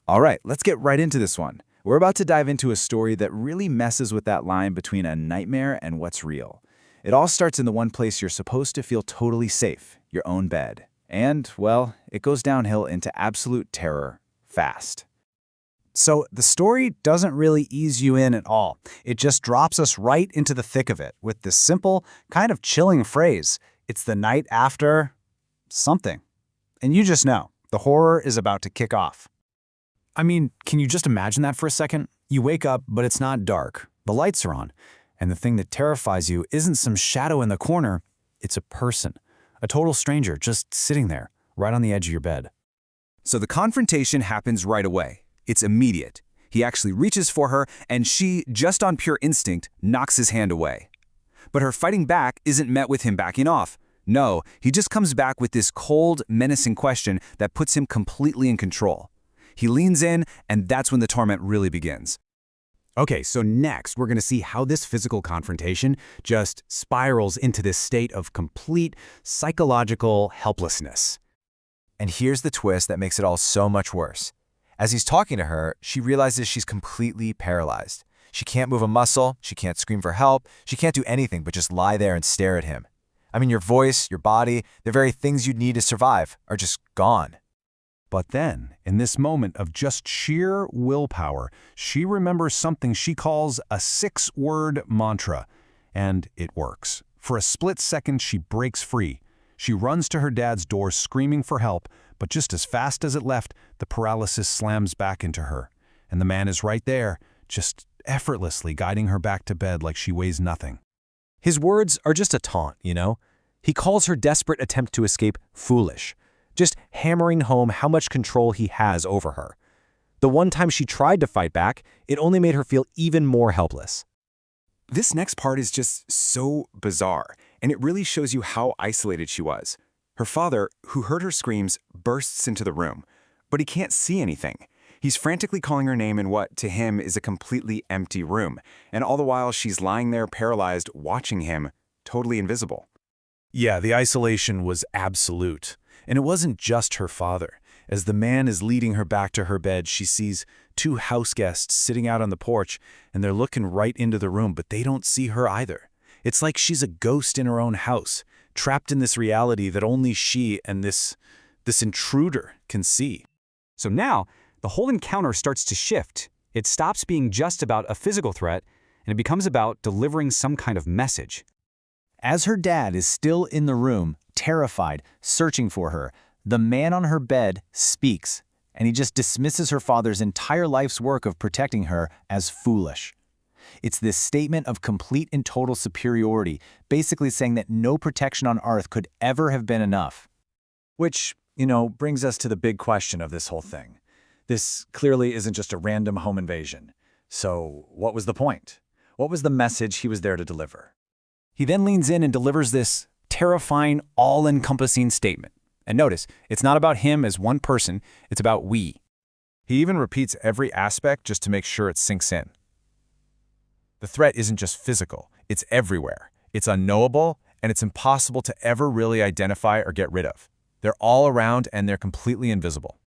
All right, let's get right into this one. We're about to dive into a story that really messes with that line between a nightmare and what's real. It all starts in the one place you're supposed to feel totally safe, your own bed. And, well, it goes downhill into absolute terror, fast. So the story doesn't really ease you in at all. It just drops us right into the thick of it with this simple, kind of chilling phrase. It's the night after something. And you just know, the horror is about to kick off. I mean, can you just imagine that for a second? You wake up, but it's not dark. The lights are on. And the thing that terrifies you isn't some shadow in the corner. It's a person. A total stranger just sitting there, right on the edge of your bed. So the confrontation happens right away. It's immediate. He actually reaches for her, and she, just on pure instinct, knocks his hand away. But her fighting back isn't met with him backing off. No, he just comes back with this cold, menacing question that puts him completely in control. He leans in, and that's when the torment really begins. Okay, so next we're going to see how this physical confrontation just spirals into this state of complete psychological helplessness. And here's the twist that makes it all so much worse. As he's talking to her, she realizes she's completely paralyzed. She can't move a muscle, she can't scream for help, she can't do anything but just lie there and stare at him. I mean, your voice, your body, the very things you'd need to survive are just gone. But then, in this moment of just sheer willpower, she remembers something she calls a 6-word mantra, and it works. For a split second, she breaks free. She runs to her dad's door screaming for help, but just as fast as it left, the paralysis slams back into her. And the man is right there, just effortlessly guiding her back to bed like she weighs nothing. His words are just a taunt, you know? He calls her desperate attempt to escape foolish, just hammering home how much control he has over her. The one time she tried to fight back, it only made her feel even more helpless. This next part is just so bizarre, and it really shows you how isolated she was. Her father, who heard her screams, bursts into the room, but he can't see anything. He's frantically calling her name in what, to him, is a completely empty room, and all the while she's lying there paralyzed, watching him, totally invisible. Yeah, the isolation was absolute. And it wasn't just her father. As the man is leading her back to her bed, she sees 2 house guests sitting out on the porch, and they're looking right into the room, but they don't see her either. It's like she's a ghost in her own house, trapped in this reality that only she and this intruder can see. So now, the whole encounter starts to shift. It stops being just about a physical threat, and it becomes about delivering some kind of message. As her dad is still in the room, terrified, searching for her, the man on her bed speaks, and he just dismisses her father's entire life's work of protecting her as foolish. It's this statement of complete and total superiority, basically saying that no protection on Earth could ever have been enough. Which, brings us to the big question of this whole thing. This clearly isn't just a random home invasion. So what was the point? What was the message he was there to deliver? He then leans in and delivers this terrifying, all-encompassing statement. And notice, it's not about him as one person, it's about we. He even repeats every aspect just to make sure it sinks in. The threat isn't just physical, it's everywhere. It's unknowable, and it's impossible to ever really identify or get rid of. They're all around, and they're completely invisible.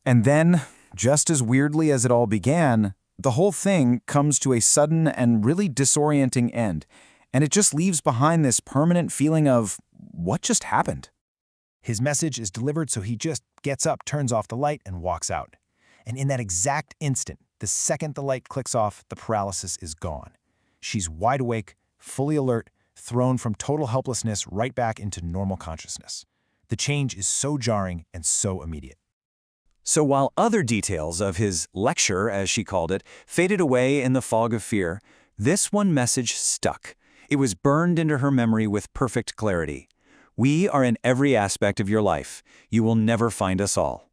And then, just as weirdly as it all began, the whole thing comes to a sudden and really disorienting end. And it just leaves behind this permanent feeling of, what just happened? His message is delivered, so he just gets up, turns off the light, and walks out. And in that exact instant, the second the light clicks off, the paralysis is gone. She's wide awake, fully alert, thrown from total helplessness right back into normal consciousness. The change is so jarring and so immediate. So while other details of his lecture, as she called it, faded away in the fog of fear, this one message stuck. It was burned into her memory with perfect clarity. We are in every aspect of your life. You will never find us all.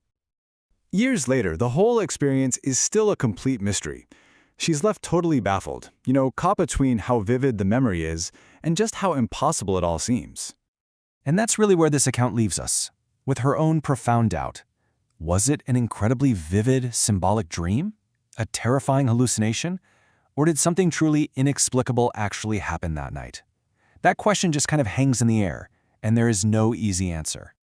Years later, the whole experience is still a complete mystery. She's left totally baffled, caught between how vivid the memory is and just how impossible it all seems. And that's really where this account leaves us, with her own profound doubt. Was it an incredibly vivid, symbolic dream? A terrifying hallucination? Or did something truly inexplicable actually happen that night? That question just kind of hangs in the air, and there is no easy answer.